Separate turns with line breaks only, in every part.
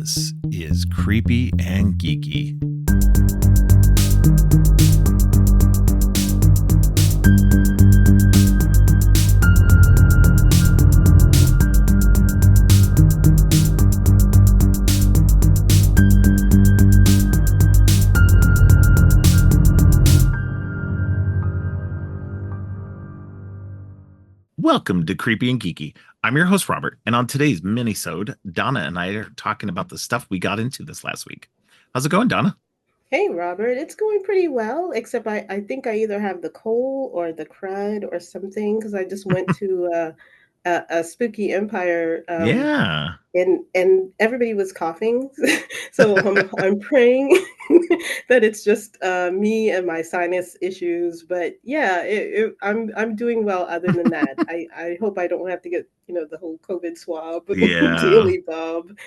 This is Creepy and Geeky. Welcome to Creepy and Geeky. I'm your host, Robert, and on today's Minisode, Donna and I are talking about the stuff we got into this last week. How's it going, Donna?
Hey Robert, it's going pretty well, except I think I either have the cold or the crud or something because I just went to a spooky empire
Yeah.
and everybody was coughing. So I'm praying that it's just me and my sinus issues. But yeah, I'm doing well other than that. I hope I don't have to get the whole COVID swab
Yeah.
daily, Bob.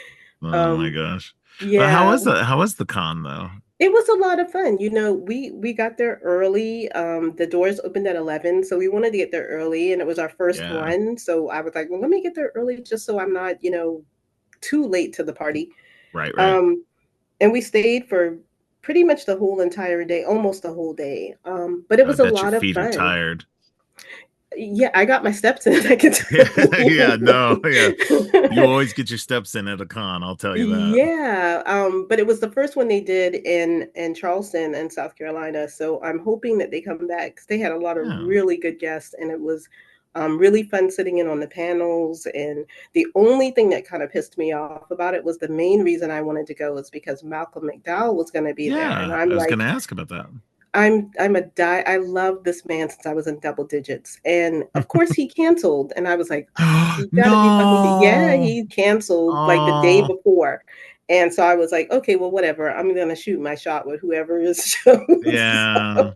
Oh my
Um,
gosh.
yeah.
How was the con though?
It was a lot of fun. We got there early. The doors opened at 11, so we wanted to get there early, and it was our first
Yeah.
one. So I was like, well, let me get there early just so I'm not, too late to the party.
Right.
Um, and we stayed for pretty much the whole entire day, almost the whole day. But it
I
was a
bet your
lot of
feet are
fun.
tired.
Yeah, I got my steps in, I can tell
Yeah, no, yeah. You
you.
always get your steps in at a con, I'll tell you that.
Yeah, but it was the first one they did in Charleston and South Carolina. So I'm hoping that they come back 'cause they had a lot of
Yeah.
really good guests, and it was really fun sitting in on the panels. And the only thing that kind of pissed me off about it was the main reason I wanted to go was because Malcolm McDowell was going to be there, and
Yeah.
I'm
I was
like,
gonna ask about that.
I'm a die. I love this man since I was in double digits, and of course he canceled, and I was like, oh, you got to be fucking yeah,
No.
he canceled like the day
Oh,
before, and so I was like, okay, well, whatever. I'm gonna shoot my shot with whoever is shows.
yeah.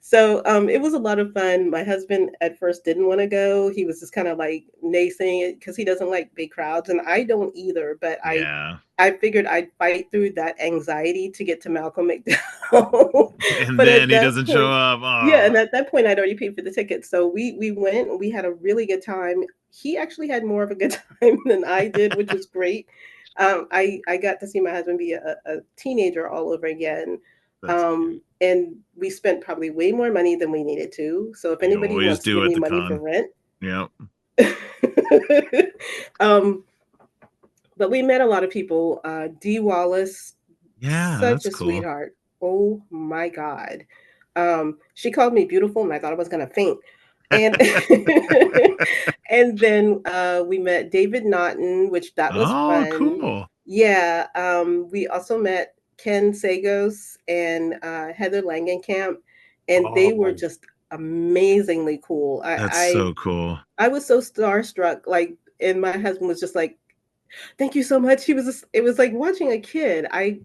So it was a lot of fun. My husband at first didn't want to go. He was just kind of like naysaying it because he doesn't like big crowds, and I don't either. But I
Yeah.
I figured I'd fight through that anxiety to get to Malcolm McDowell.
And
But at
then he
that
doesn't show
point,
up.
yeah, and
Oh.
at that point I'd already paid for the ticket. So we went and we had a really good time. He actually had more of a good time than I did, which was great. I got to see my husband be a teenager all over again.
That's cute.
And we spent probably way more money than we needed to. So if
You
anybody
always
wants to
do
give
at
me
the
money for
con.
rent,
Yep.
um, but we met a lot of people. Dee Wallace,
Yeah,
such
that's
a
cool.
sweetheart. Oh my God. She called me beautiful, and I thought I was gonna faint. And and then we met David Naughton, which that was
Oh,
fun.
cool.
Yeah. We also met Ken Sagos and Heather Langenkamp, and they were
Oh,
just amazingly cool.
that's so cool.
I was so starstruck, like, and my husband was just like, "Thank you so much." He was just, it was like watching a kid. I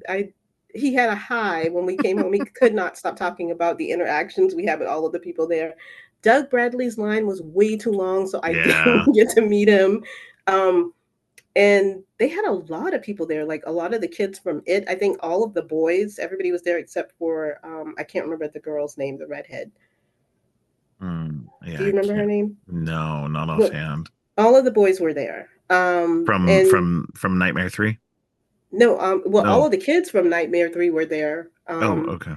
he had a high when we came home. He could not stop talking about the interactions we had with all of the people there. Doug Bradley's line was way too long, so I
Yeah.
didn't get to meet him. Um, and they had a lot of people there, like a lot of the kids from It. I think all of the boys, everybody was there except for I can't remember the girl's name, the redhead. Do
Yeah,
you
I
remember her
can't.
name?
No, not
Well,
offhand.
all of the boys were there.
From
And
from from Nightmare 3?
no, well, all
No.
of the kids from Nightmare 3 were there.
Oh, okay.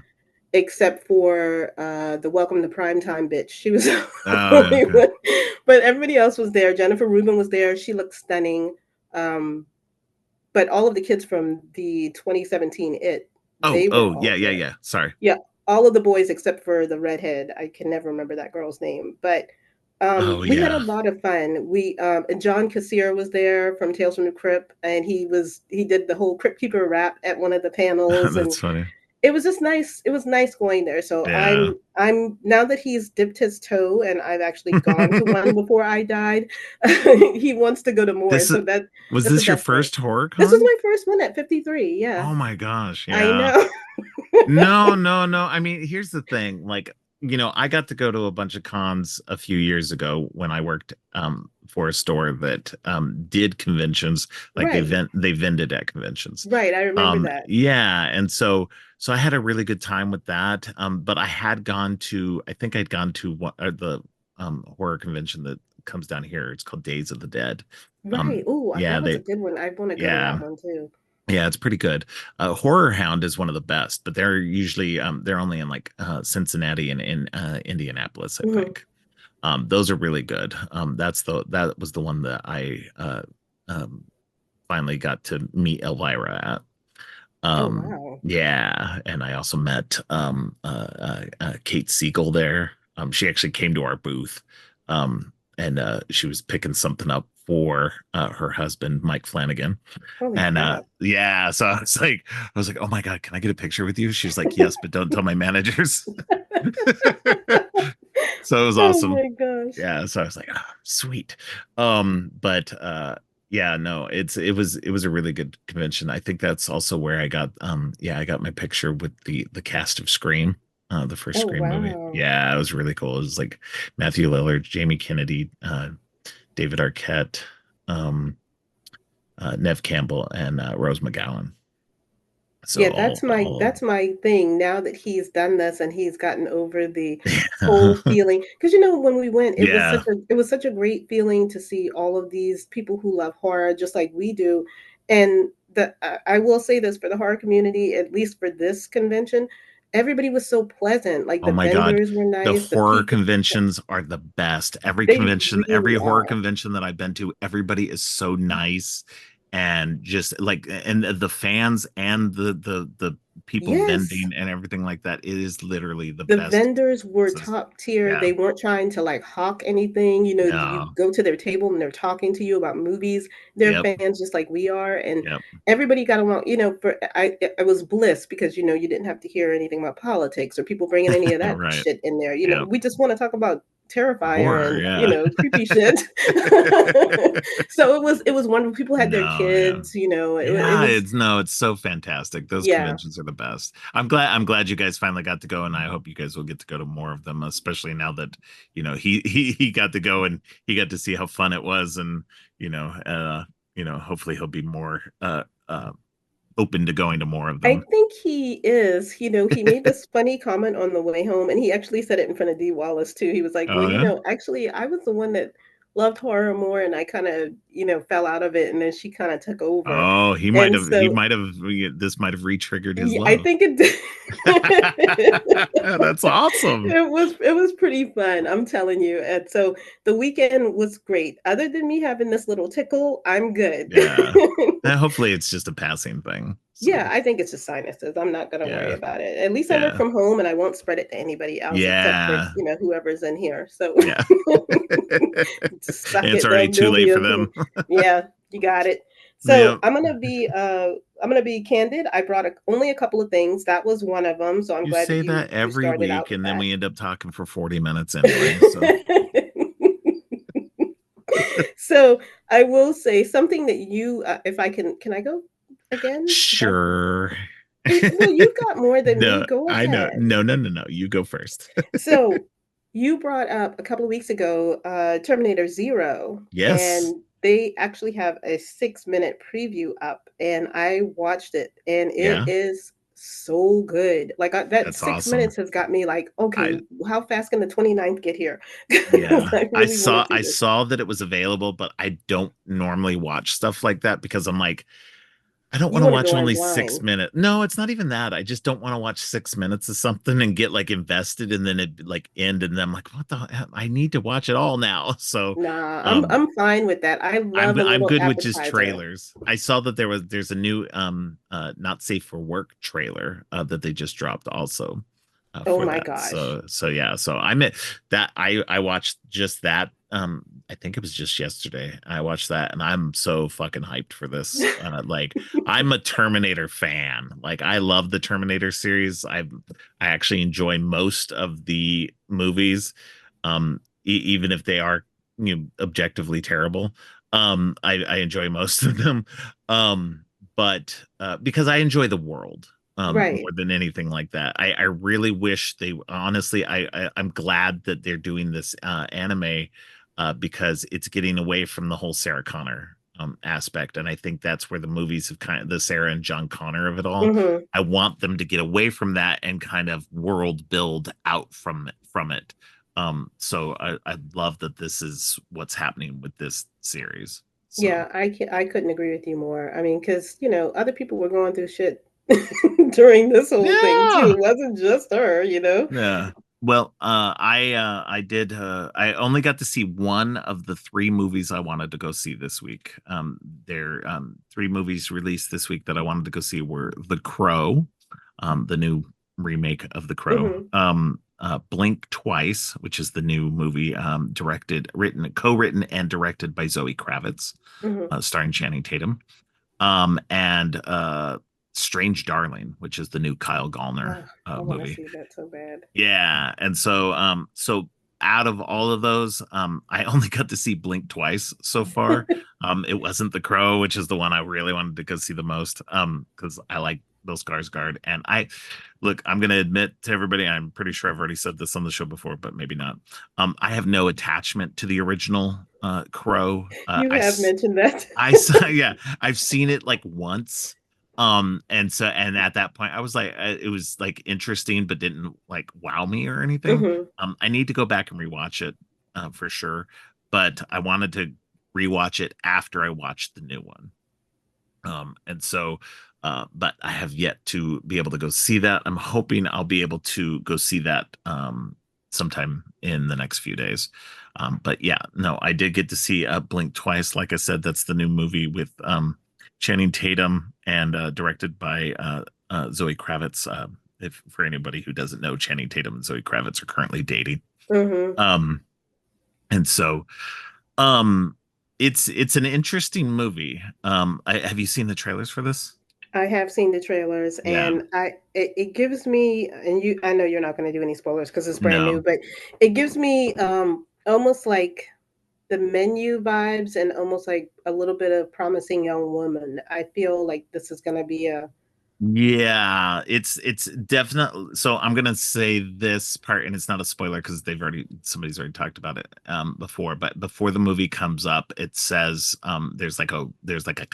Except for the Welcome to Primetime bitch. She was the
Oh, yeah,
only
okay.
one. But everybody else was there. Jennifer Rubin was there. She looked stunning. Um, but all of the kids from the 2017 It,
Oh,
they were
oh, yeah,
all
yeah,
there.
yeah. Sorry.
Yeah, all of the boys except for the redhead. I can never remember that girl's name. But
Oh,
we had a
yeah.
lot of fun. We and John Kassir was there from Tales from the Crypt, and he did the whole Crypt Keeper rap at one of the panels, and
That's funny.
it was just nice. It was nice going there. So
Yeah.
I'm now that he's dipped his toe and I've actually gone to one before I died, he wants to go to more.
This
So
was
that's the
this your
best part.
first horror
This was
con?
my first one at 53. Yeah.
Oh my gosh,
I
yeah.
know.
No, no, no. I mean, here's the thing. Like, I got to go to a bunch of cons a few years ago when I worked for a store that did conventions, like
Right.
they vended at conventions.
Right. I remember that.
Yeah, and so I had a really good time with that. But I think I'd gone to the horror convention that comes down here. It's called Days of the Dead.
Right. Oh,
Yeah,
that was a
they
good one. I want to go to that
yeah.
one too.
Yeah, it's pretty good. Horror Hound is one of the best, but they're usually they're only in like Cincinnati and in Indianapolis, I
Hmm.
think. Those are really good. That was the one that I um finally got to meet Elvira at.
Oh wow.
Yeah, and I also met Kate Siegel there. She actually came to our booth, and she was picking something up for her husband, Mike Flanagan.
Holy
And
crap.
yeah, so I was like, oh my God, can I get a picture with you? She was like, yes, but don't tell my managers. So it was
Oh
awesome.
my gosh.
Yeah, so I was like, ah, sweet. But yeah, no, it was a really good convention. I think that's also where I got yeah, I got my picture with the cast of Scream, the first
Oh
Scream movie.
wow.
Yeah, it was really cool. It was like Matthew Lillard, Jamie Kennedy, David Arquette, um, Nev Campbell, and Rose McGowan. So
Yeah,
all
that's my thing now that he's done this and he's gotten over the whole
yeah.
feeling. Because you know when we went,
Yeah.
it was such a great feeling to see all of these people who love horror just like we do. And I will say this for the horror community, at least for this convention, everybody was so pleasant. Like
Oh
the
my God.
vendors were
The
nice, the
horror
people,
conventions are the best.
they
Every
really
horror
are.
convention that I've been to, everybody is so nice and just like, and the fans and the people
Yes.
vending and everything like that, it is literally the
The
best.
vendors were
So,
top tier.
yeah.
They weren't trying to like hawk anything. You know, you
No.
go to their table and they're talking to you about movies. They're
Yep.
fans just like we are, and
Yep.
everybody got along. You know, for I was bliss because you know you didn't have to hear anything about politics or people bringing any of that
Right.
shit in there. You know,
Yep.
we just want to talk about Terrifier
Horror.
and you
Yeah.
know creepy shit. So it was wonderful. People had their
No, yeah.
kids. You know, it
Yeah,
was
it's so fantastic. Those
yeah.
conventions are the best. I'm glad you guys finally got to go, and I hope you guys will get to go to more of them, especially now that, he got to go and he got to see how fun it was, and hopefully he'll be more open to going to more of
I
them.
think he is. You know, he made this funny comment on the way home, and he actually said it in front of Dee Wallace too. He was like, "Well,
Oh
you
yeah.
know, actually, I was the one that loved horror more, and I kind of, you know, fell out of it, and then she kind of took over."
Oh,
And
he
so,
might have this might have re-triggered his
yeah, I
love.
think it did.
That's awesome.
It was pretty fun, I'm telling you. And so the weekend was great. Other than me having this little tickle, I'm good.
Yeah. Hopefully it's just a passing thing.
Yeah,
So
I think it's just sinuses. I'm not gonna worry
yeah.
about it. At least I work
Yeah.
from home and I won't spread it to anybody else except for,
Yeah.
you know, whoever's in here. So
Yeah.
suck
It's
it.
already too
They'll
late
be
for
okay.
them.
Yeah, you got it. So
Yep.
I'm gonna be candid. I brought only a couple of things. That was one of them. So I'm
You
glad that
say that
you
every
started
week,
out with
and then
that.
we end up talking for 40 minutes anyway. So,
So I will say something that you, if I can I go again? Is that
sure.
well, you've got more than me.
No,
Go
I know.
ahead.
No, no, no, no. You go first.
So you brought up a couple of weeks ago Terminator Zero,
Yes,
and they actually have a 6-minute preview up, and I watched it, and it
yeah,
is so good. Like that
that's
six
awesome.
minutes has got me like, okay,
I
how fast can the 29th get here? 'Cause
Yeah,
I really want to see
I
this.
saw that it was available, but I don't normally watch stuff like that because I'm like, I don't
You
want to
want to
watch
go in
only
blind.
6 minutes. No, it's not even that. I just don't want to watch 6 minutes of something and get like invested and then it like end and then I'm like, what the hell? I need to watch it all now. So
Nah,
um
I'm fine with that. I love a
I'm
little
good with just
appetizer.
trailers. I saw that there's a new Not Safe for Work trailer that they just dropped also
Oh
for
my
that.
gosh.
So yeah, so I'm at that I watched just that I think it was just yesterday. I watched that and I'm so fucking hyped for this. Like I'm a Terminator fan. Like I love the Terminator series. I actually enjoy most of the movies even if they are objectively terrible. I enjoy most of them. But because I enjoy the world more
Right.
than anything like that. I really wish they honestly I'm glad that they're doing this anime because it's getting away from the whole Sarah Connor aspect. And I think that's where the movies have kind of the Sarah and John Connor of it all.
Hmm.
I want them to get away from that and kind of world build out from it. So I love that this is what's happening with this series. So
Yeah, I couldn't agree with you more. I mean, because other people were going through shit during this whole thing too.
yeah.
It wasn't just her, you know.
Yeah. Well, I only got to see one of the three movies I wanted to go see this week. There three movies released this week that I wanted to go see were The Crow, the new remake of The Crow.
Hmm.
Blink Twice, which is the new movie, co-written and directed by Zoe Kravitz,
Hmm.
starring Channing Tatum. And Strange Darling, which is the new Kyle Gallner
Oh, I want to
movie.
see that so bad.
Yeah, and so out of all of those, I only got to see Blink twice so far. It wasn't The Crow, which is the one I really wanted to go see the most, because I like Bill Skarsgård, and I'm gonna admit to everybody, I'm pretty sure I've already said this on the show before, but maybe not. I have no attachment to the original Crow.
You have mentioned that.
I saw, yeah, I've seen it like once. And at that point, I was like, it was like interesting, but didn't like wow me or anything.
Hmm.
I need to go back and rewatch it for sure, but I wanted to rewatch it after I watched the new one. But I have yet to be able to go see that. I'm hoping I'll be able to go see that sometime in the next few days. But yeah, no, I did get to see Blink twice. Like I said, that's the new movie with Channing Tatum and directed by Zoe Kravitz. If for anybody who doesn't know, Channing Tatum and Zoe Kravitz are currently dating.
Hmm.
Um, and so um, it's an interesting movie. Have you seen the trailers for this?
I have seen the trailers,
Yeah,
and it gives me, and I know you're not going to do any spoilers because it's brand new,
no.
but it gives me almost like the Menu vibes and almost like a little bit of Promising Young Woman. I feel like this is going to be a.
Yeah, it's definitely, so I'm gonna say this part, and it's not a spoiler because somebody's already talked about it before, but before the movie comes up, it says there's like a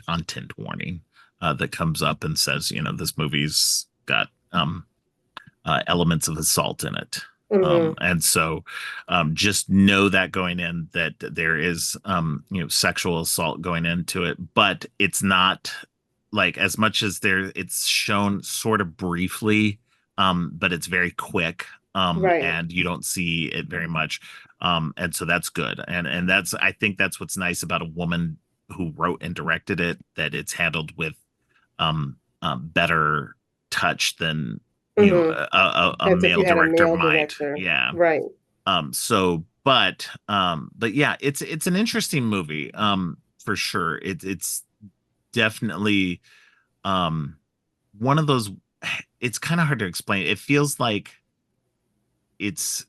content warning that comes up and says, this movie's got elements of assault in it.
Mhm.
And so just know that going in, that there is sexual assault going into it, but it's not like, as much as it's shown sort of briefly, but it's very quick,
Right.
and you don't see it very much. And so that's good. And I think that's what's nice about a woman who wrote and directed it, that it's handled with better touch than
Mhm.
a
As if
male
you had a
director
male
might.
director.
Yeah.
Right.
But yeah, it's an interesting movie, for sure. It's definitely um one of those. It's kind of hard to explain. It feels like it's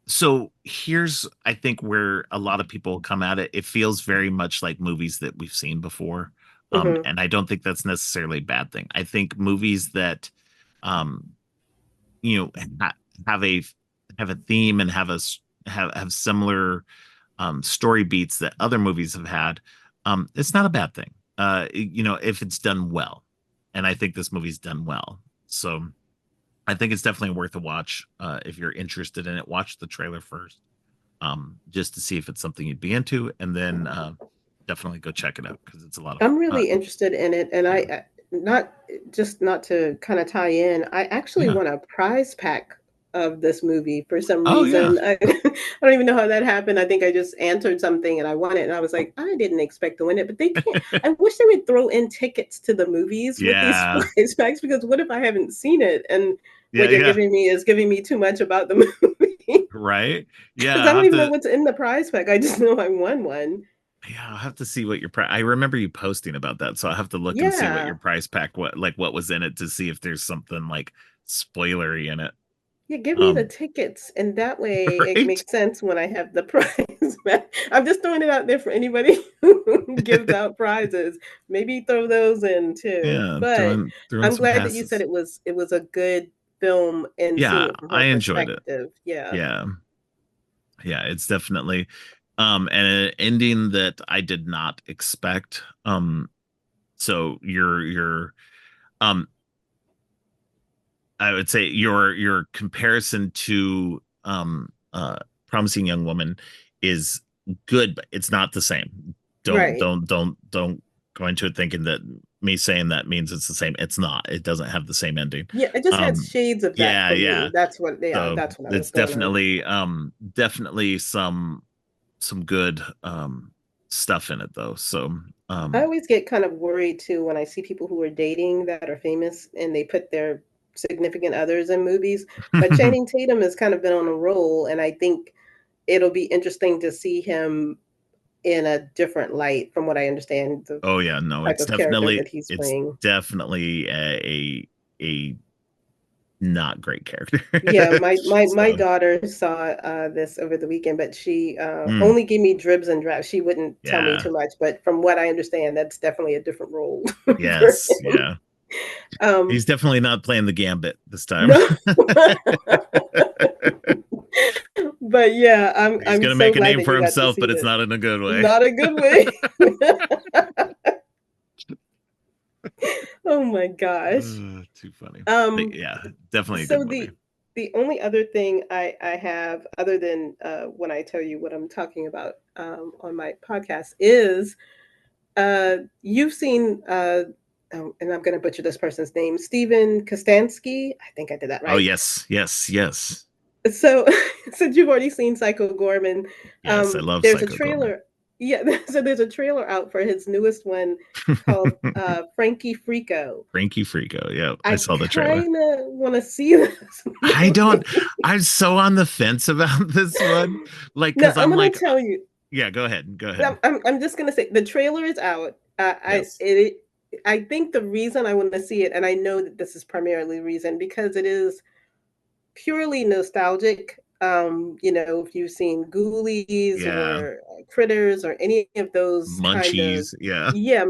so here's, I think, where a lot of people come at it. It feels very much like movies that we've seen before.
Mhm.
And I don't think that's necessarily a bad thing. I think movies that um you know ha- have a have a theme and have similar story beats that other movies have had, it's not a bad thing. If it's done well. And I think this movie's done well. So I think it's definitely worth a watch. If you're interested in it, watch the trailer first, just to see if it's something you'd be into, and then definitely go check it out because it's a lot of
I'm really interested in it, and
yeah.
not to kind of tie in. I actually
Yeah.
won a prize pack of this movie for some
Oh yeah.
reason. I don't even know how that happened. I think I just answered something and I won it, and I was like, I didn't expect to win it, but they can't. I wish they would throw in tickets to the movies with these
Yeah.
prize packs, because what if I haven't seen it and
Yeah.
what you're
Yeah.
giving me is giving me too much about the movie?
Right.
Because
Yeah.
I don't even know what's in the prize pack. I just know I won one.
I'll have to see what your price. I remember you posting about that, so I'll have to look and see what your
Yeah.
price pack, what was in it, to see if there's something like spoilery in it.
Yeah, give me the
Um,
tickets, and that way it
right?
makes sense when I have the prize back. I'm just throwing it out there for anybody who gives out prizes. Maybe throw those in too.
Yeah,
But
throw in
I'm
some
glad that you said
passes.
it was a good film and seeing
Yeah,
it from her
I enjoyed it.
perspective. Yeah.
Yeah, yeah, it's definitely and an ending that I did not expect. So um I would say your comparison to Promising Young Woman is good, but it's not the same. don't
Right.
don't don't don't go into it thinking that me saying that means it's the same. It's not. It doesn't have the same ending.
Yeah, it just had
Um,
shades of that
yeah,
for me.
yeah.
Yeah,
So
that's what I was
it's
going on.
definitely some good stuff in it though. So
I
um
always get kind of worried too when I see people who are dating that are famous and they put their significant others in movies. But Channing Tatum has kind of been on a roll, and I think it'll be interesting to see him in a different light from what I understand the
oh yeah, no,
type of character that he's
it's
playing.
definitely a not great character.
Yeah, my
So
daughter saw this over the weekend, but she
mm,
only gave me dribs and drabs. She wouldn't tell me
yeah.
too much, but from what I understand, that's definitely a different role for
Yes,
him.
yeah.
Um,
He's definitely not playing the gambit this time.
no, but yeah,
He's
I'm
gonna
so
make a
glad
name
that
for
you got to
himself,
see
but it's
this.
not in a good way.
Not a good way. Oh my gosh.
Too funny. But
Um,
yeah, definitely a good
so
movie.
the only other thing I have other than when I tell you what I'm talking about on my podcast is you've seen and I'm going to butcher this person's name, Steven Kostansky. I think I did that
Oh
right.
yes, yes, yes,
So since you've already seen Psycho Gorman,
yes. I love
there's a
Psycho Gorman.
trailer. Yeah, so there's a trailer out for his newest one called Frankie Frico.
Frankie Frico. Yeah, I
I
saw the trailer.
kind of want to see this
I don't.
movie.
I'm so on the fence about this one. Like,
No,
because
I'm
I'm
gonna
like,
tell you.
yeah. Go ahead. Go ahead.
I'm just gonna say the trailer is out.
Yes.
I think the reason I want to see it, and I know that this is primarily the reason because it is purely nostalgic. If you've seen Ghoulies
Yeah.
or Critters or any of those kind of,
Munchies. Yeah.
yeah,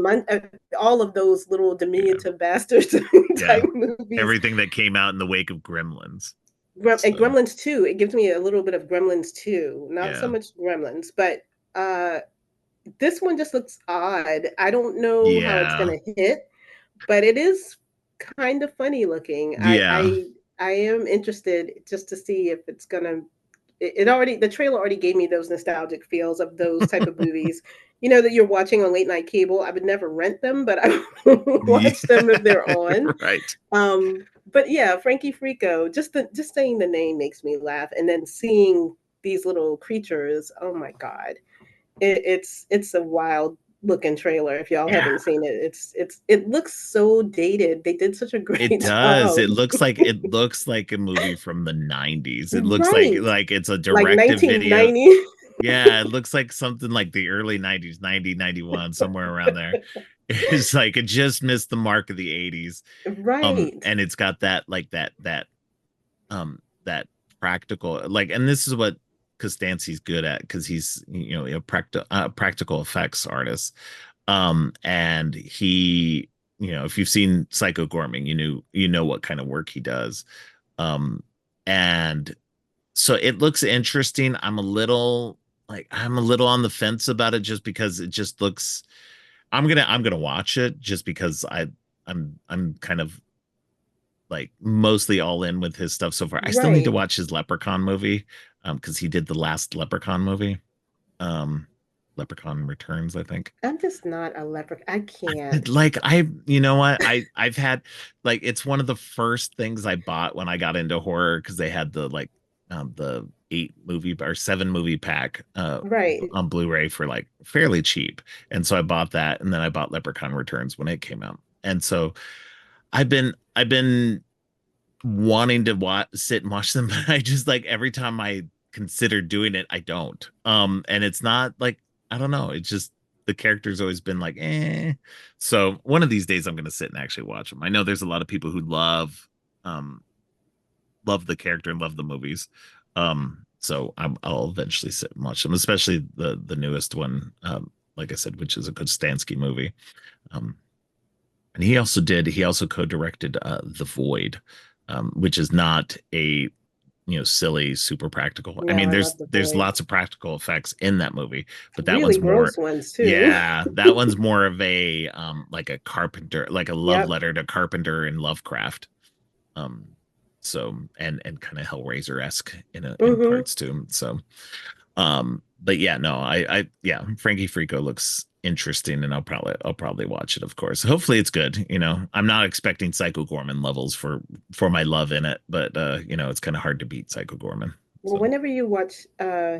all of those little
Yeah.
diminutive bastards
Yeah.
type movies.
Everything that came out in the wake of Gremlins.
And
So
Gremlins 2, it gives me a little bit of Gremlins 2, not so
yeah.
much Gremlins, but uh, this one just looks odd. I don't know how it's
Yeah.
gonna hit, but it is kind of funny looking.
Yeah.
I am interested just to see if it's gonna. It already the trailer already gave me those nostalgic feels of those type of movies. You know that you're watching on late night cable. I would never rent them, but I
Yeah.
watch them if they're on.
Right.
But yeah, Frankie Frico. Just saying the name makes me laugh, and then seeing these little creatures. Oh my god! It's a wild looking trailer. If y'all
Yeah.
haven't seen it, it looks so dated. They did such a
It
great
does.
job.
It looks like a movie from the 90s. It looks like
Right.
it's a
Like
directive video.
1990.
Yeah, it looks like something like the early 90s, 90, 91, somewhere around there. It's like it just missed the mark of the 80s.
Right.
And it's got that practical and this is what Costancy's good at because he's a practical effects artist. And he, if you've seen Psycho Gorming, you know what kind of work he does. And so it looks interesting. I'm a little on the fence about it just because it just looks. I'm gonna watch it just because I'm kind of like mostly all in with his stuff so far. I still need to
Right.
watch his Leprechaun movie because he did the last Leprechaun movie. Um Leprechaun Returns, I think.
I'm just not a leprechaun. I can't.
Like you know what? I've had like it's one of the first things I bought when I got into horror because they had the 8 movie or 7 movie pack
Right.
on Blu-ray for like fairly cheap. And so I bought that and then I bought Leprechaun Returns when it came out. And so I've been wanting to sit and watch them, but I just like every time I consider doing it, I don't. And it's not like I don't know. It's just the character's always been like, eh. So one of these days I'm gonna sit and actually watch them. I know there's a lot of people who um love the character and love the movies. So I'll eventually sit and watch them, especially the newest one, like I said, which is a good Stansky movie. Um, and he also co-directed The Void, which is not a silly super practical. I
No,
mean
I
there's
love the
there's
void.
lots of practical effects in that movie, but that
Really
one's more.
gross ones too.
Yeah, that one's more of a like a Carpenter, like a love
Yep.
letter to Carpenter and Lovecraft. um so and kind of Hellraiser-esque in
Hmm.
parts too. So um but yeah, no, yeah, Frankie Frico looks interesting, and I'll probably watch it, of course. Hopefully it's good. I'm not expecting Psycho Gorman levels for my love in it, but it's kind of hard to beat Psycho Gorman.
Well,
So
whenever you watch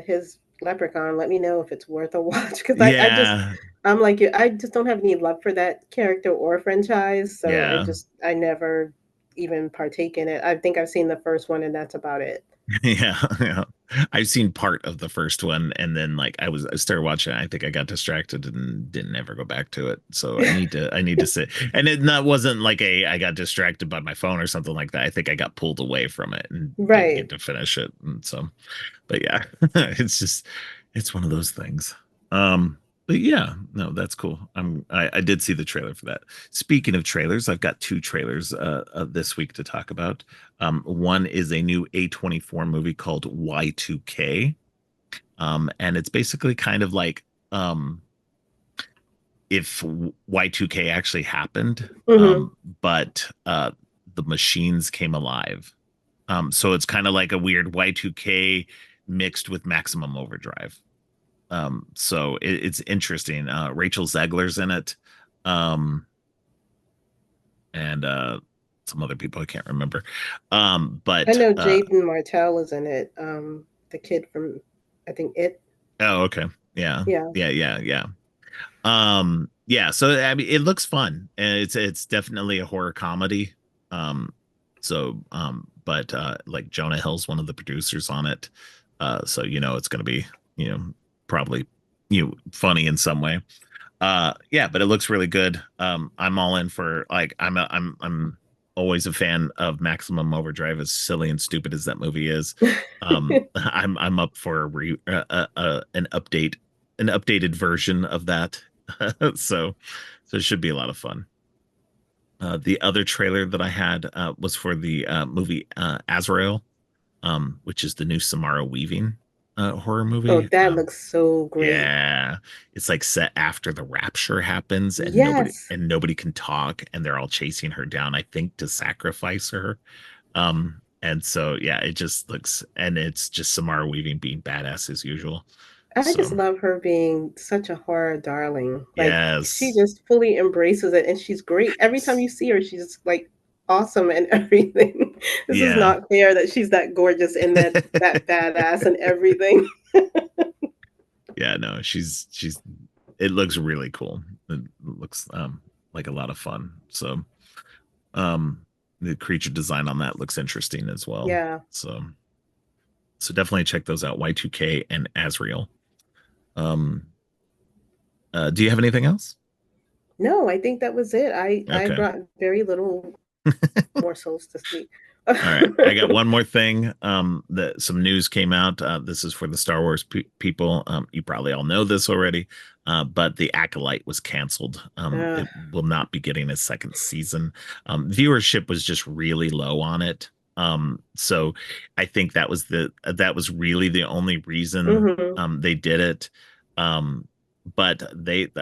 his Leprechaun, let me know if it's worth a watch because
yeah,
I'm like you, I just don't have any love for that character or franchise, so
yeah.
I never even partake in it. I think I've seen the first one and that's about it.
Yeah, yeah. I've seen part of the first one, and then like I started watching it. I think I got distracted and didn't ever go back to it. So I need to sit. And that wasn't like I got distracted by my phone or something like that. I think I got pulled away from it and didn't
Right.
get to finish it. And so, but yeah, it's one of those things. But yeah, no, that's cool. I did see the trailer for that. Speaking of trailers, I've got two trailers this week to talk about. One is a new A24 movie called Y2K. And it's basically kind of like if Y2K actually happened,
Hmm.
but the machines came alive. So it's kind of like a weird Y2K mixed with Maximum Overdrive. So it's interesting. Rachel Zegler's in it. Um, and some other people I can't remember.
I
But
know Jaden Martell is in it. The kid from I think it.
oh, okay. Yeah.
Yeah.
Yeah, yeah, yeah. Yeah, so I mean it looks fun. And it's definitely a horror comedy. But like Jonah Hill's one of the producers on it. So it's gonna be, you know, probably funny in some way. Yeah, but it looks really good. I'm all in for like I'm always a fan of Maximum Overdrive, as silly and stupid as that movie is. I'm up for an updated version of that. so so it should be a lot of fun. The other trailer that I had was for the movie Azrael, which is the new Samara Weaving horror
Oh,
movie.
that looks so great.
Yeah, it's like set after the rapture happens, and nobody
Yes.
and nobody can talk, and they're all chasing her down, I think, to sacrifice her. And so yeah, it just looks, and it's just Samara Weaving being badass as usual.
I just
So
love her being such a horror darling. Like she
yes,
just fully embraces it and she's great. Every time you see her, she's like awesome and everything. This is
yeah.
not fair that she's that gorgeous and that badass and everything.
Yeah, no, she's it looks really cool. It looks like a lot of fun. So the creature design on that looks interesting as well.
Yeah.
So definitely check those out, Y2K and Azrael. Um do you have anything else?
No, I think that was it. I
Okay.
brought very little morsels to speak.
All right, I got one more thing. That some news came out. This is for the Star Wars people. You probably all know this already, but the Acolyte was canceled.
uh,
It will not be getting a second season. Viewership was just really low on it. So I think that was really the only reason
mhm.
they did it. But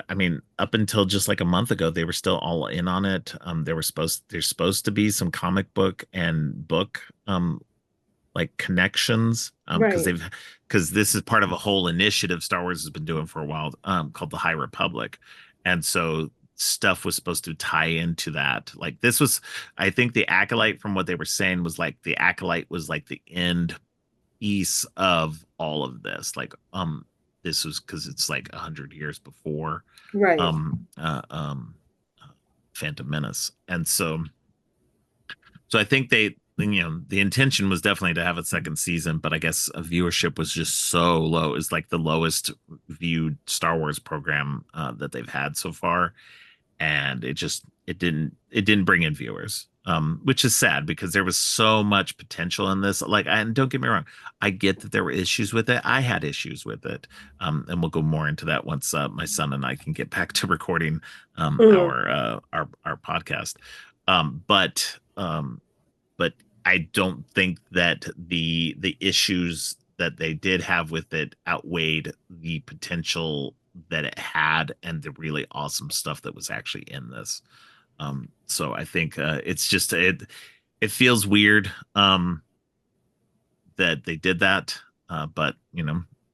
I mean, up until just like a month ago, they were still all in on it. There's supposed to be some comic book and book like connections, because
Right.
this is part of a whole initiative Star Wars has been doing for a while, called the High Republic. And so stuff was supposed to tie into that. Like this was, I think the Acolyte, from what they were saying, was like the Acolyte was like the end piece of all of this. Like this was because it's like 100 years before
Right.
um uh, um Phantom Menace. And so I think the intention was definitely to have a second season, but I guess viewership was just so low. It's like the lowest viewed Star Wars program that they've had so far, and it didn't bring in viewers, which is sad because there was so much potential in this. Like, and don't get me wrong, I get that there were issues with it. I had issues with it, and we'll go more into that once my son and I can get back to recording
Mhm.
our podcast. But I don't think that the issues that they did have with it outweighed the potential that it had and the really awesome stuff that was actually in this. So I think it's just it feels weird that they did that, but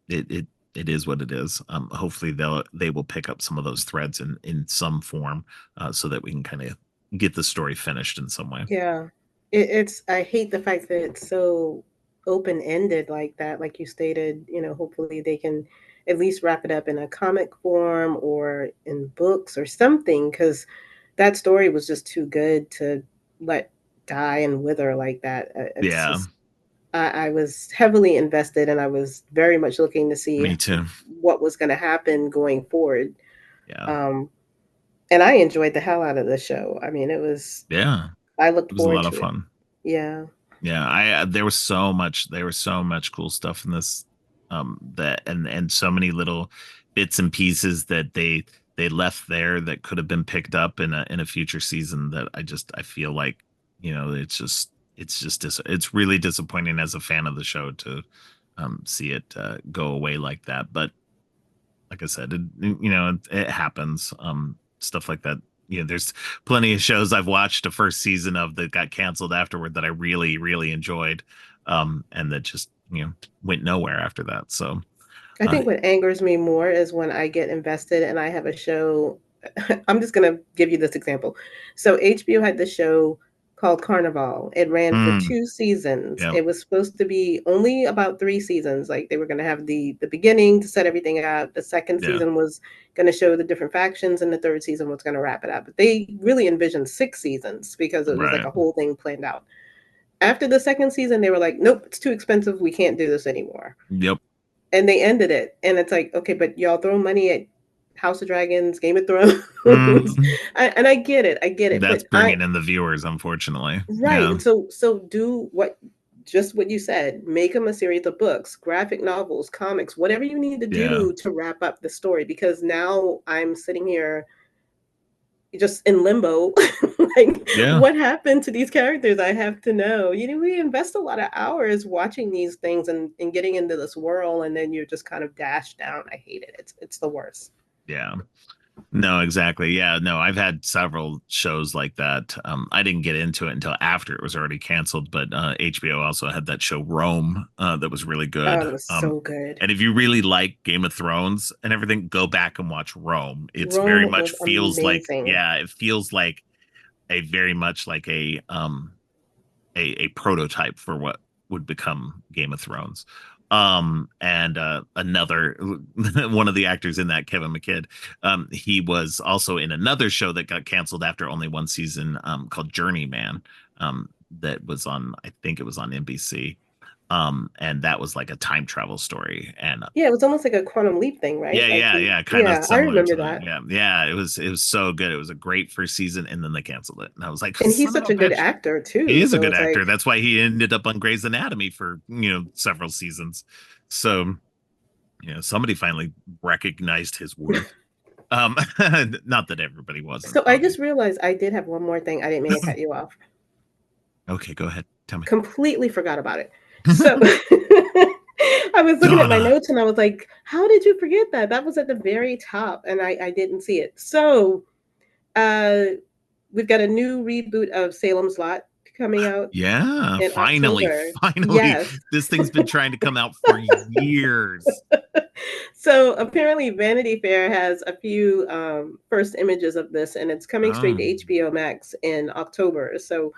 it it is what it is. Hopefully they will pick up some of those threads in some form, so that we can kind of get the story finished in some way.
Yeah. It's I hate the fact that it's so open-ended like that. Like you stated, hopefully they can at least wrap it up in a comic form or in books or something, because that story was just too good to let die and wither like that. It's
Yeah,
just I was heavily invested, and I was very much looking to see
me too.
what was going to happen going forward.
Yeah,
Um, and I enjoyed the hell out of the show. I mean,
yeah,
I looked
it was a
forward
lot of
to it.
fun.
Yeah.
Yeah, there was so much cool stuff in this, that and so many little bits and pieces that they left there that could have been picked up in a future season, that I feel like, it's really disappointing as a fan of the show to see it go away like that. But like I said, it happens. Stuff like that. There's plenty of shows I've watched a first season of that got canceled afterward that I really, really enjoyed, and that just went nowhere after that. So,
I
uh,
think what angers me more is when I get invested and I have a show. I'm just going to give you this example. So HBO had this show called Carnival. It ran for
mm,
2 seasons.
yeah,
It was supposed to be only about 3 seasons. Like they were going to have the beginning to set everything up. The second
yeah,
season was going to show the different factions, and the third season was going to wrap it up. But they really envisioned 6 seasons because it was like
right,
a whole thing planned out. After the second season, they were like, "Nope, it's too expensive. We can't do this anymore."
yep,
And they ended it. And it's like, okay, but y'all throw money at House of Dragons, Game of Thrones.
mm,
And I get it. I get it.
that's
But I
bringing in the viewers, unfortunately.
right.
Yeah,
And so do what just what you said. Make them a series of books, graphic novels, comics, whatever you need to
yeah,
do to wrap up the story. Because now I'm sitting here just in limbo. Like,
yeah.
what happened to these characters? I have to know. We invest a lot of hours watching these things and getting into this world, and then you're just kind of dashed down. I hate it. It's the worst.
Yeah. No, exactly. Yeah, no, I've had several shows like that. I didn't get into it until after it was already canceled, but HBO also had that show Rome, that was really
Oh,
good.
it was so good.
And if you really like Game of Thrones and everything, go back and watch Rome. It's very
Rome
much
was
feels like,
amazing.
yeah, it feels like a very much like a prototype for what would become Game of Thrones. And another one of the actors in that, Kevin McKidd, he was also in another show that got canceled after only one season, called Journeyman, that was on, I think it was on NBC. And that was like a time travel story. And
Yeah, it was almost like a quantum leap thing,
yeah,
right? Like
yeah,
he
yeah, kind of
yeah, I
similar
remember
to that.
that.
Yeah, yeah, it was so good. It was a great first season, and then they canceled it. And I was like,
And he's
son of
such
a
a good
bitch.
actor
He
too.
is a
So
good
it's
actor.
like
That's why he ended up on Grey's Anatomy for, several seasons. So, somebody finally recognized his worth. Um, not that everybody wasn't,
so I just
obviously.
realized I did have one more thing. I didn't mean to cut you off.
Okay, go ahead. Tell me.
Completely forgot about it. So I was looking at my
Donna.
notes and I was like, how did you forget that? That was at the very top and I didn't see it. So uh we've got a new reboot of Salem's Lot coming out
Yeah,
in
finally,
October.
finally.
Yes.
This thing's been trying to come out for years.
So apparently Vanity Fair has a few first images of this and it's coming straight
Oh,
to HBO Max in October. So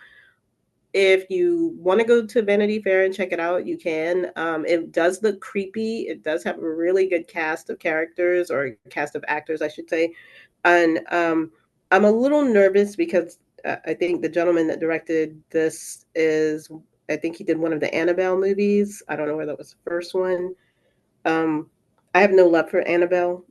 if you want to go to Vanity Fair and check it out, you can. It does look creepy. It does have a really good cast of characters or cast of actors, I should say. And I'm a little nervous because I think the gentleman that directed this I think he did one of the Annabelle movies. I don't know whether that was the first one. Um, I have no love for Annabelle.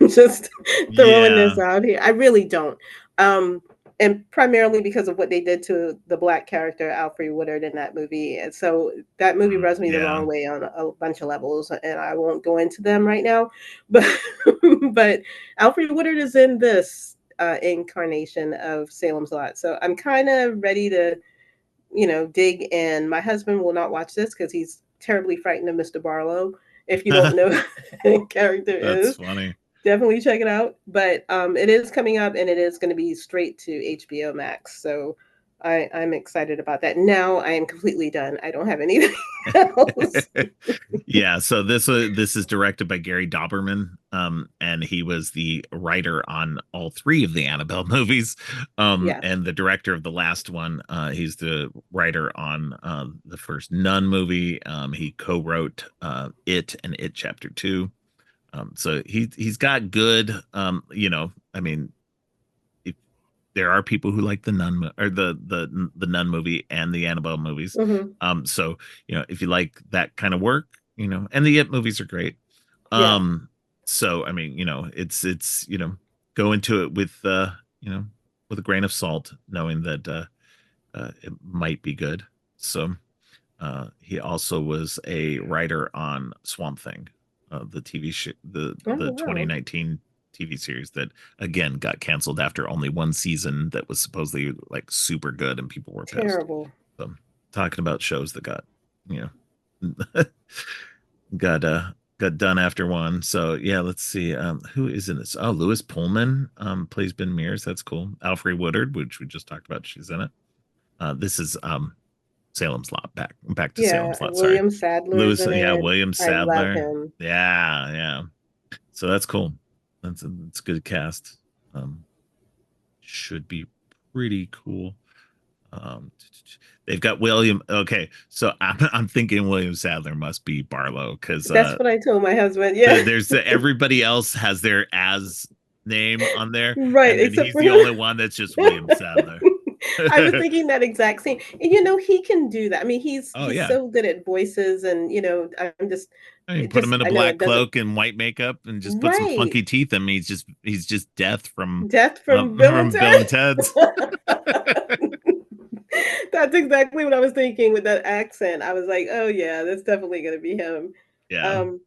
Just throwing this
yeah.
out here. I really don't. Um, and primarily because of what they did to the black character Alfred Woodard in that movie. And so that movie rubs me the
Yeah.
wrong way on a bunch of levels, and I won't go into them right now. But but Alfred Woodard is in this incarnation of Salem's Lot, so I'm kind of ready to dig in. My husband will not watch this because he's terribly frightened of Mr. Barlow. If you don't know who the character
That's
is,
funny.
definitely check it out. But it is coming up and it is going to be straight to HBO Max. So I'm excited about that. Now I am completely done. I don't have anything else.
Yeah, so this is directed by Gary Dauberman, and he was the writer on all three of the Annabelle movies,
Yeah.
and the director of the last one. He's the writer on the first Nun movie. He co-wrote It and It Chapter Two. So he's got good, I mean, if there are people who like the Nun or the Nun movie and the Annabelle movies.
Hmm.
So if you like that kind of work, and the It movies are great.
Yeah.
Um, so I mean, it's go into it with with a grain of salt, knowing that it might be good. So he also was a writer on Swamp Thing, the TV show,
Oh,
the
wow.
2019 TV series that again got canceled after only one season that was supposedly like super good and people were pissed.
Terrible.
So talking about shows that got you know got got done after one. So yeah, let's see. Who is in this? Oh, Lewis Pullman plays Ben Mears. That's cool. Alfre Woodard, which we just talked about, she's in it. This is Salem's Lot, back to
Yeah.
Salem's Lot. Sorry,
William Sadler's
Lewis.
in
Yeah,
it.
William
I love
Sadler.
him.
Yeah, yeah. So that's cool. That's a good cast. Um, should be pretty cool. Um, they've got William. Okay, so I'm thinking William Sadler must be Barlow because
That's what I told my husband. Yeah.
there's everybody else has their as name on there,
Right.
and then
Except
he's
for
the
him.
only one that's just William Sadler.
I was thinking that exact same. And he can do that. I mean,
Oh
he's
yeah,
so good at voices, and I'm just
I mean,
it
put him
just
in a
I know
black
it doesn't.
cloak and white makeup, and just put some
Right.
funky teeth in him. He's just Death
Death from Bill and
from Bill and
Ted.
Ted's.
That's exactly what I was thinking with that accent. I was like, oh yeah, that's definitely gonna be him.
Yeah.
Um,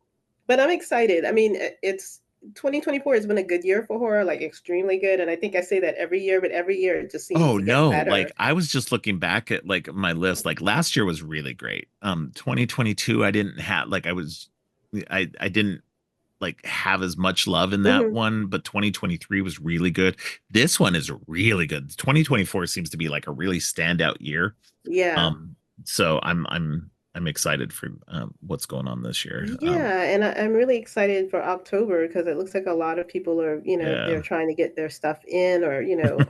but I'm excited. I mean, it's 2024 has been a good year for horror, like extremely good. And I think I say that every year, but every year it just seems
Oh
to get
no, like
better.
I was just looking back at like my list. Like last year was really great. 2022 I didn't have like I didn't like have as much love in that
Hmm.
one, but 2023 was really good. This one is really good. 2024 seems to be like a really standout year.
Yeah.
Um, so I'm excited for what's going on this year.
Yeah, and I'm really excited for October because it looks like a lot of people are,
Yeah.
they're trying to get their stuff in or,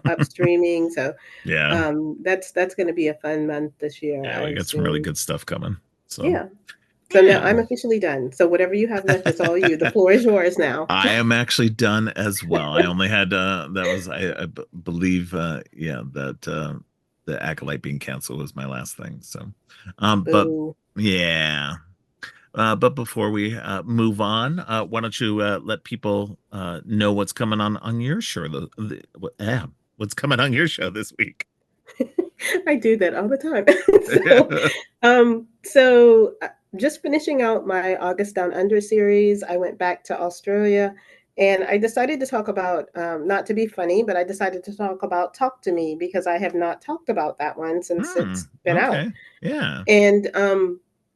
up streaming. So
Yeah.
that's going to be a fun month this year,
Yeah,
I
we got some really
assume.
good stuff coming. So,
Yeah. So now
yeah.
I'm officially done. So whatever you have left is all you. The floor is yours now.
I am actually done as well. I only had that was believe yeah that the Acolyte being canceled was my last thing. So but
Boo.
yeah. But before we move on, why don't you let people know what's coming on your show what's coming on your show this week?
I do that all the time. So just finishing out my August Down Under series, I went back to Australia and I decided to talk about, not to be funny, but I decided to talk about Talk to Me because I have not talked about that one since
Hmm,
it's been out.
okay. Yeah.
And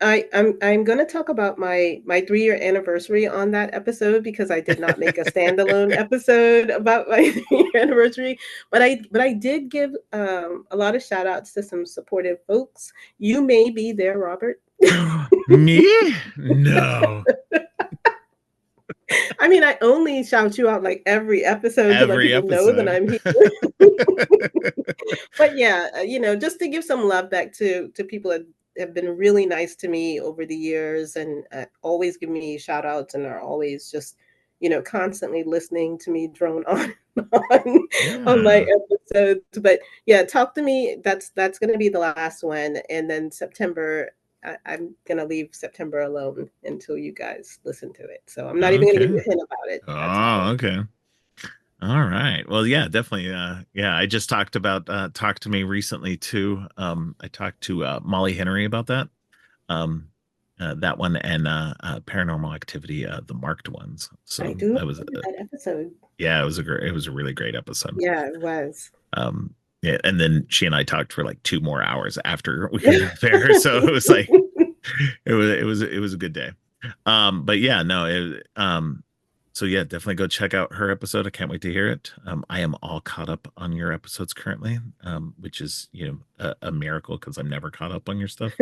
I'm going to talk about my 3-year anniversary on that episode because I did not make a standalone episode about my 3-year anniversary, but I did give a lot of shout outs to some supportive folks. You may be there, Robert.
Me? No.
I mean, I only shout you out like every episode to let
Every
people know that
episode.
I'm here. But yeah, just to give some love back to people that have been really nice to me over the years and always give me shout outs and are always just constantly listening to me drone on on my
Yeah.
episodes. But yeah, Talk to Me, that's going to be the last one, and then September, I'm gonna leave September alone until you guys listen to it, so I'm not even gonna give you
Okay.
a hint about it. That's how.
Oh, okay. All right. Well, yeah, definitely. Yeah, I just talked about Talk to Me recently too. I talked to Molly Henry about that. That one and Paranormal Activity, the marked ones.
I
So
do
that was
remember that episode.
yeah, it was a really great episode.
Yeah, it was.
Yeah, and then she and I talked for like 2 more hours after we got off air. So it was like it was a good day. But yeah, no, so yeah, definitely go check out her episode. I can't wait to hear it. I am all caught up on your episodes currently, which is, a miracle because I'm never caught up on your stuff.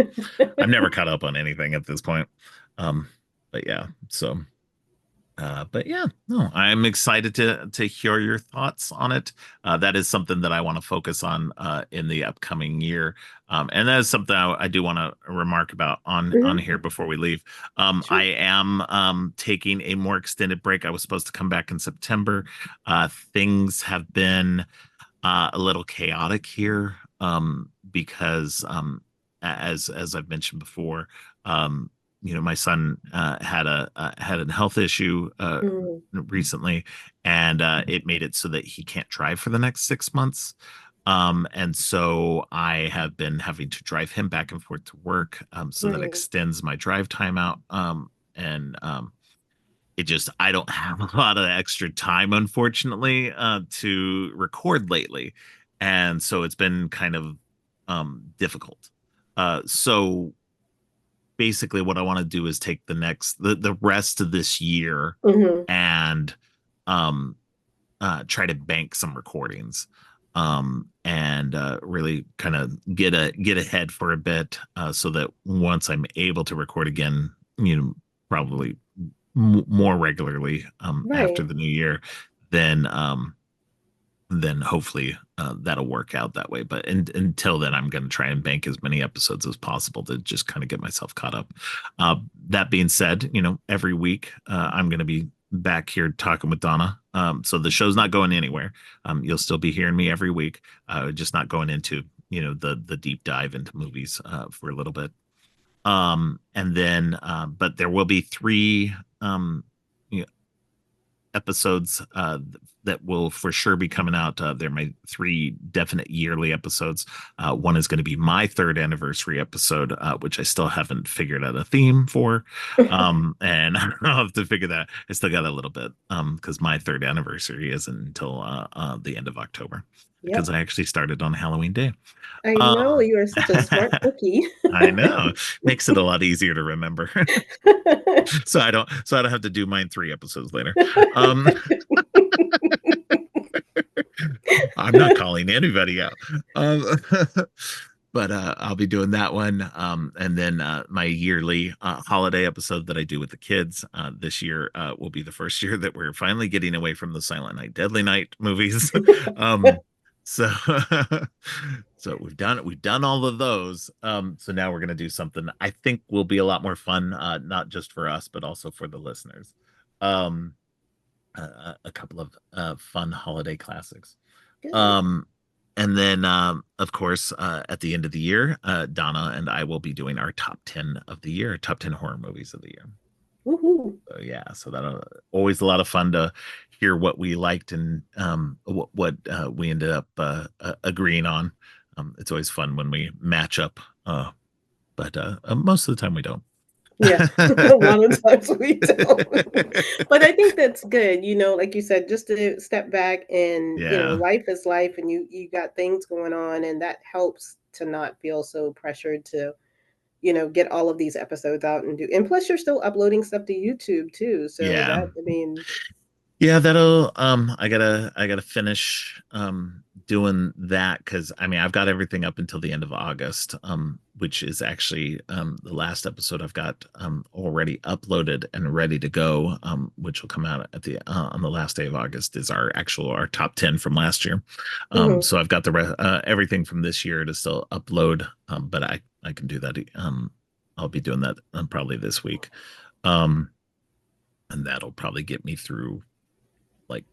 I'm never caught up on anything at this point. Um, but yeah, so but yeah, no, I'm excited to hear your thoughts on it. That is something that I want to focus on in the upcoming year, and that is something I do want to remark about on
Mhm.
here before we leave. I
Sure.
am taking a more extended break. I was supposed to come back in September. Things have been a little chaotic here because as I've mentioned before, um, my son had a health issue
Mhm.
recently, and it made it so that he can't drive for the next 6 months. And so I have been having to drive him back and forth to work. So that
Right.
extends my drive time out. And it just I don't have a lot of extra time, unfortunately, to record lately, and so it's been kind of difficult. So basically, what I want to do is take the rest of this year
Mhm.
and um try to bank some recordings, and really kind of get ahead for a bit, so that once I'm able to record again, probably more regularly after
Right.
the new year, then then hopefully that'll work out that way. But until then, I'm going to try and bank as many episodes as possible to just kind of get myself caught up. That being said, every week I'm going to be back here talking with Donna. So the show's not going anywhere. You'll still be hearing me every week, just not going into the deep dive into movies for a little bit. And then, but there will be three you know, episodes that will for sure be coming out. They're my three definite yearly episodes. One is going to be my third anniversary episode, which I still haven't figured out a theme for. And I'll have to figure that. I still got a little bit because my third anniversary isn't until the end of October because
Yep.
I actually started on Halloween Day.
I know
Um,
you are such a smart cookie.
I know. Makes it a lot easier to remember. So I don't have to do mine 3 episodes later. Um I'm not calling anybody out. Um but I'll be doing that one. And then my yearly holiday episode that I do with the kids. This year will be the first year that we're finally getting away from the Silent Night, Deadly Night movies. um so so we've done all of those. So now we're gonna do something I think will be a lot more fun, not just for us, but also for the listeners. Um a couple of fun holiday classics.
Good.
Um, and then, of course, at the end of the year, Donna and I will be doing our top 10 of the year, top 10 horror movies of the year.
Woohoo.
So, yeah, so that'll always a lot of fun to hear what we liked and what we ended up agreeing on. It's always fun when we match up, but most of the time we don't.
Yeah, a lot of times we don't. But I think that's good, like you said, just to step back and,
Yeah,
life is life and you got things going on and that helps to not feel so pressured to, get all of these episodes out and plus you're still uploading stuff to YouTube too. So
yeah.
that I mean,
Yeah, that'll I gotta finish doing that because I mean I've got everything up until the end of August, which is actually the last episode I've got already uploaded and ready to go, which will come out at the on the last day of August is our top 10 from last year.
mhm,
So I've got the everything from this year to still upload, but I can do that. I'll be doing that probably this week. Um, and that'll probably get me through like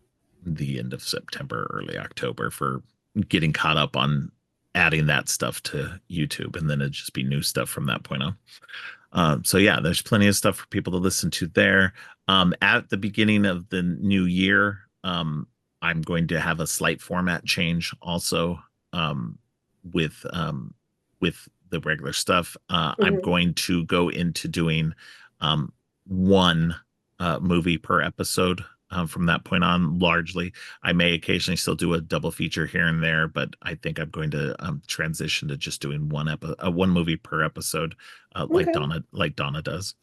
the end of September, early October for getting caught up on adding that stuff to YouTube, and then it'd just be new stuff from that point on. So yeah, there's plenty of stuff for people to listen to there. At the beginning of the new year, I'm going to have a slight format change also with with the regular stuff. I'm
mhm,
going to go into doing one movie per episode from that point on, largely. I may occasionally still do a double feature here and there, but I think I'm going to transition to just doing one movie per episode,
okay.
like Donna does.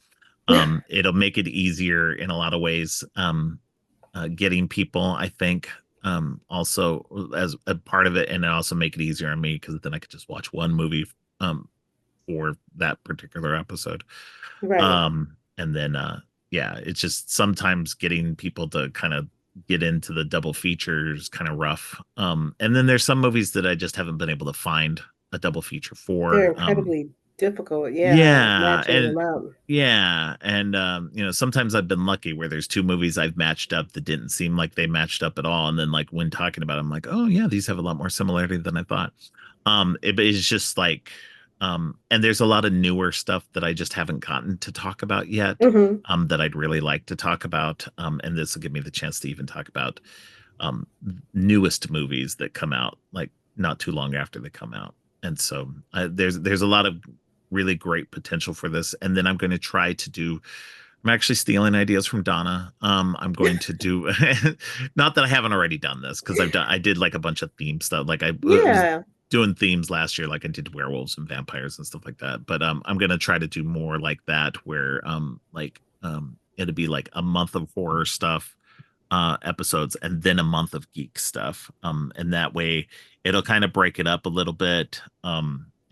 It'll make it easier in a lot of ways. getting people, I think, also as a part of it, and also make it easier on me because then I could just watch one movie um for that particular episode.
Right.
And then yeah, it's just sometimes getting people to kind of get into the double features kind of rough. And then there's some movies that I just haven't been able to find a double feature
They're
for.
incredibly difficult. Yeah,
Yeah,
matching
and
them up.
sometimes I've been lucky where there's two movies I've matched up that didn't seem like they matched up at all, and then like when talking about it, I'm like, oh yeah, these have a lot more similarity than I thought. It's just like and there's a lot of newer stuff that I just haven't gotten to talk about yet,
Hmm.
that I'd really like to talk about. And this will give me the chance to even talk about um newest movies that come out like not too long after they come out. And so there's a lot of really great potential for this. And then I'm going to try to do, I'm actually stealing ideas from Donna. I'm going to do, not that I haven't already done this, because I did like a bunch of theme stuff. Like I was
Yeah.
doing themes last year, like I did werewolves and vampires and stuff like that. But I'm going to try to do more like that, where it'll be like a month of horror stuff, episodes, and then a month of geek stuff. And that way it'll kind of break it up a little bit.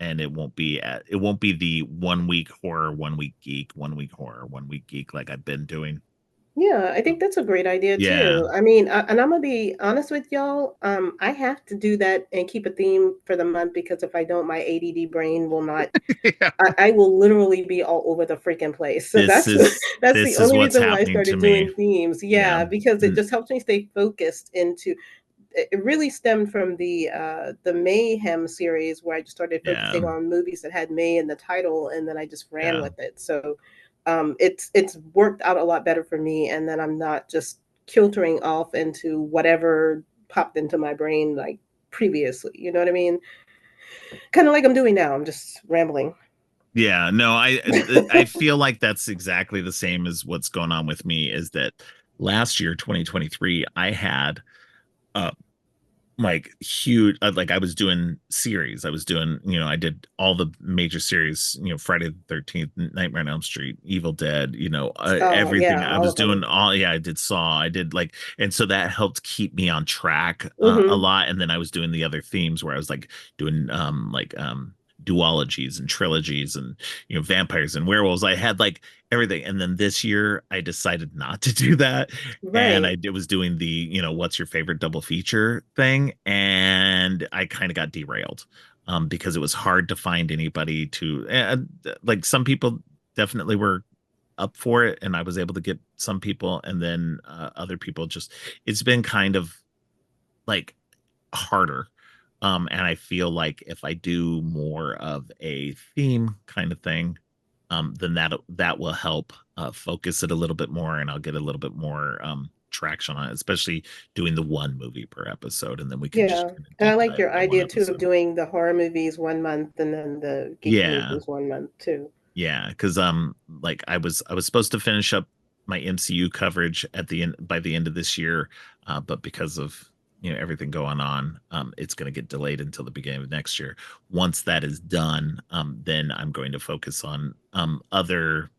And it won't be the 1 week horror, 1 week geek, 1 week horror, 1 week geek like I've been doing.
Yeah, I think that's a great idea
Yeah.
too. I mean, and I'm gonna be honest with y'all. I have to do that and keep a theme for the month because if I don't, my ADD brain will not.
Yeah.
I will literally be all over the freaking place. So
This
that's
is
that's the
this is
only
what's
reason why I
happening to
started
me.
doing themes.
Yeah.
Yeah, because it
Mm,
just helps me stay focused into. It really stemmed from the Mayhem series where I just started
yeah.
focusing on movies that had May in the title, and then I just ran
Yeah.
with it. So it's worked out a lot better for me, and then I'm not just kiltering off into whatever popped into my brain like previously. You know what I mean? Kind of like I'm doing now. I'm just rambling.
Yeah, no, I feel like that's exactly the same as what's going on with me is that last year 2023 I had uh like huge, like I was doing series. I was doing, I did all the major series, Friday the 13th, Nightmare on Elm Street, Evil Dead,
Oh
everything.
yeah,
I
all
was
of
doing
them.
all, yeah, I did Saw. I did like, and so that helped keep me on track a
Hmm.
lot. And then I was doing the other themes where I was like doing duologies and trilogies and vampires and werewolves. I had like everything. And then this year I decided not to do that, and
Right.
was doing the what's your favorite double feature thing, and I kind of got derailed because it was hard to find anybody to like some people definitely were up for it, and I was able to get some people, and then other people just, it's been kind of like harder. And I feel like if I do more of a theme kind of thing, then that will help focus it a little bit more, and I'll get a little bit more traction on it, especially doing the one movie per episode, and then we can just
Yeah.
kind of
And I
deep
like
dive
your
into one
idea too of
episode.
doing the horror movies 1 month and then the geek
Yeah,
movies 1 month too.
yeah, because like I was supposed to finish up my MCU coverage at the end by the end of this year, but because of everything going on, it's going to get delayed until the beginning of next year. Once that is done, then I'm going to focus on other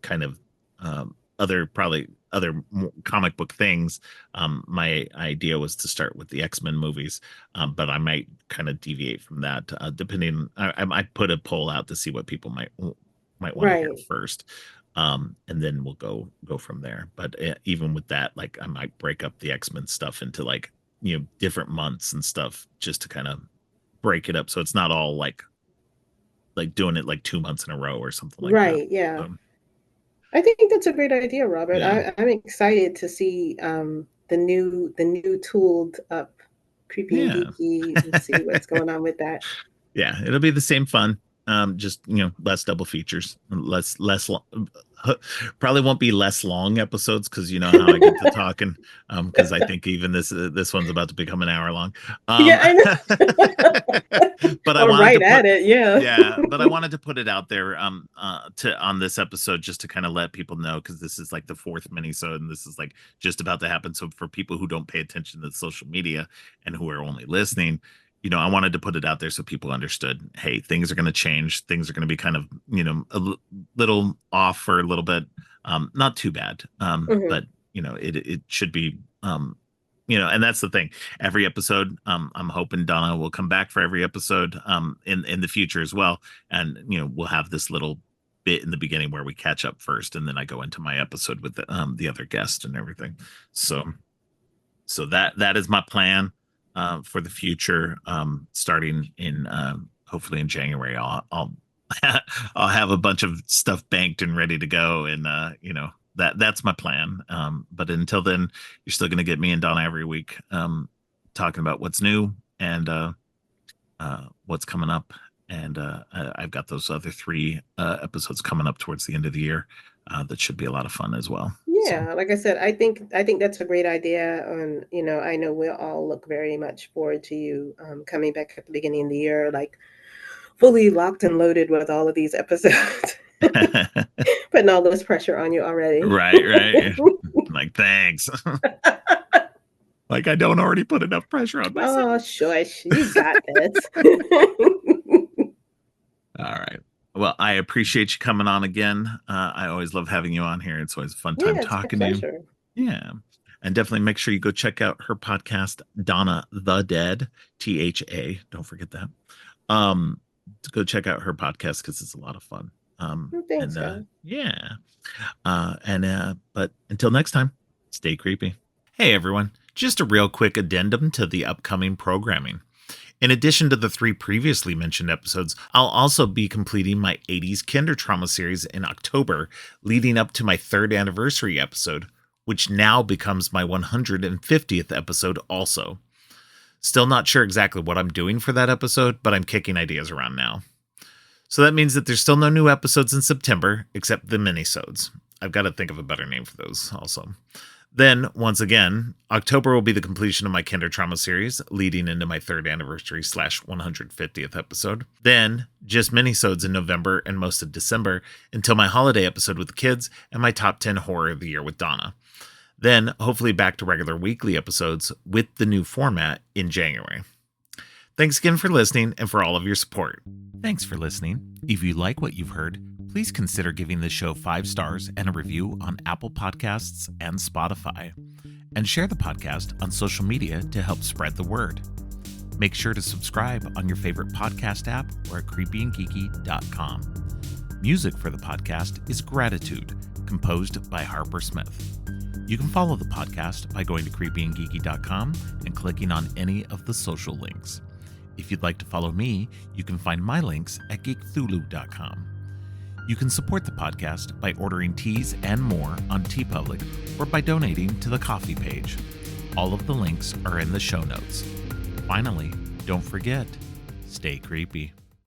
kind of other probably other comic book things. My idea was to start with the X-Men movies, but I might kind of deviate from that depending. I might put a poll out to see what people might want to hear
Right.
first, and then we'll go from there. But even with that, like I might break up the X-Men stuff into like different months and stuff just to kind of break it up so it's not all like doing it like 2 months in a row or something like that.
Right. Yeah.
Um,
I think that's a great idea, Robert.
yeah,
I'm excited to see the new tooled up creepy and
yeah.
geeky and see what's going on with that.
Yeah, it'll be the same fun. Just less double features, less long. Probably won't be less long episodes because you know how I get to talking. Because I think even this one's about to become an hour long.
Yeah,
Um,
I know.
but I
Or
wanted to
right
put,
at it. Yeah.
yeah, but I wanted to put it out there to on this episode just to kind of let people know because this is like the fourth minisode and this is like just about to happen. So for people who don't pay attention to social media and who are only listening, I wanted to put it out there so people understood, hey, things are going to change. Things are going to be kind of, little off for a little bit. Not too bad.
Hmm.
But it should be, and that's the thing. Every episode, I'm hoping Donna will come back for every episode, in the future as well. And, we'll have this little bit in the beginning where we catch up first, and then I go into my episode with the other guest and everything. So that is my plan, for the future. Starting in, hopefully in January, I'll I'll have a bunch of stuff banked and ready to go, and that's my plan. But until then, you're still going to get me and Donna every week, talking about what's new and what's coming up. And I've got those other 3 episodes coming up towards the end of the year, that should be a lot of fun as well.
Yeah, like I said, I think that's a great idea. I know we'll all look very much forward to you coming back at the beginning of the year, like fully locked and loaded with all of these episodes. Putting all this pressure on you already.
Right. Like, thanks. Like, I don't already put enough pressure on myself.
Oh, shush. You got this.
All right. Well, I appreciate you coming on again. I always love having you on here. It's always a fun time talking to you. Yeah. And definitely make sure you go check out her podcast, Donna the Dead, THA. Don't forget that. Go check out her podcast because it's a lot of fun.
Thanks,
yeah. But until next time, stay creepy. Hey, everyone. Just a real quick addendum to the upcoming programming. In addition to the 3 previously mentioned episodes, I'll also be completing my 80s Kinder Trauma series in October, leading up to my 3rd anniversary episode, which now becomes my 150th episode also. Still not sure exactly what I'm doing for that episode, but I'm kicking ideas around now. So that means that there's still no new episodes in September, except the Minisodes. I've got to think of a better name for those also. Then, once again, October will be the completion of my Kinder Trauma series, leading into my 3rd anniversary / 150th episode. Then, just Minisodes in November and most of December, until my holiday episode with the kids and my top 10 horror of the year with Donna. Then, hopefully back to regular weekly episodes with the new format in January. Thanks again for listening and for all of your support. Thanks for listening. If you like what you've heard, please consider giving the show 5 stars and a review on Apple Podcasts and Spotify. And share the podcast on social media to help spread the word. Make sure to subscribe on your favorite podcast app or at creepyandgeeky.com. Music for the podcast is Gratitude, composed by Harper Smith. You can follow the podcast by going to creepyandgeeky.com and clicking on any of the social links. If you'd like to follow me, you can find my links at geekthulu.com. You can support the podcast by ordering teas and more on TeePublic or by donating to the coffee page. All of the links are in the show notes. Finally, don't forget, stay creepy.